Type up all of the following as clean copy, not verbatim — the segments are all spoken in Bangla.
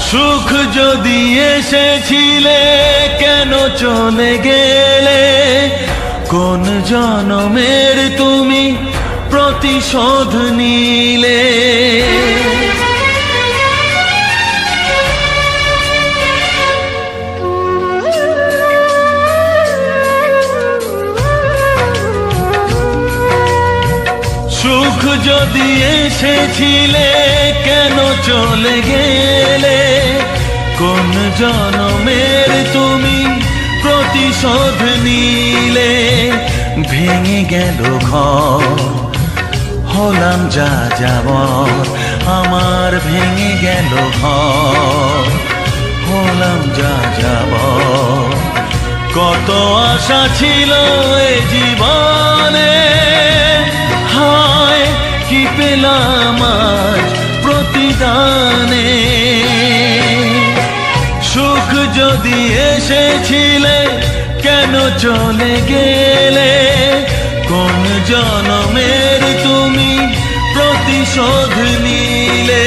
সুখ যদি এসেছিলে কেন চলে গেলে, কোন জনমের তুমি প্রতিশোধ নিলে। সুখ যদি এসেছিলে কেন চলে গেলে, কোন জনমের তুমি প্রতিশোধ নিলে। ভেঙে গেল ঘর, হলাম যা যাবর, আমার ভেঙে গেল ঘর, হলাম যা যাবর। কত আশা ছিল এ জীবনে, হায় কি পেলাম আজ প্রতিদানে। সুখ যদি এসেছিলে কেন চলে গেলে, কোন জনমের তুমি প্রতিশোধ নিলে।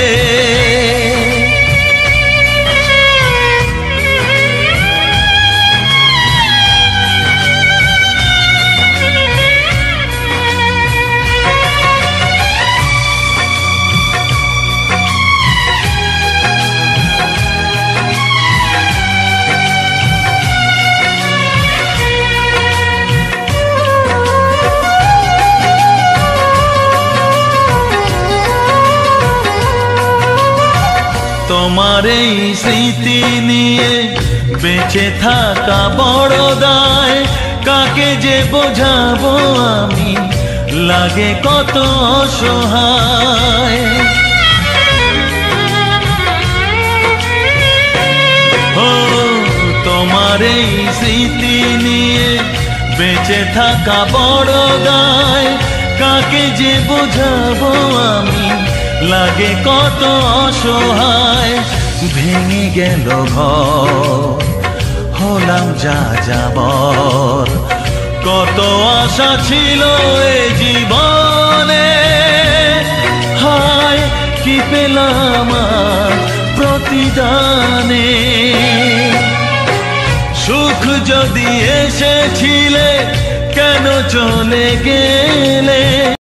তোমার এই স্মৃতি নিয়ে বেঁচে থাকা বড় দায়, কাকে যে বোঝাবো আমি, লাগে কত অসহায়। ও তোমার এই স্মৃতি নিয়ে বেঁচে থাকা বড় দায়, কাকে যে বোঝাবো আমি, লাগে কত অসহায়। ভেঙে গেল ঘর, হলাম যা যাবর, কত আশা ছিল এ জীবনে, হায় কি পেলাম আজ প্রতিদানে। সুখ যদি এসেছিলে কেন চলে গেলে।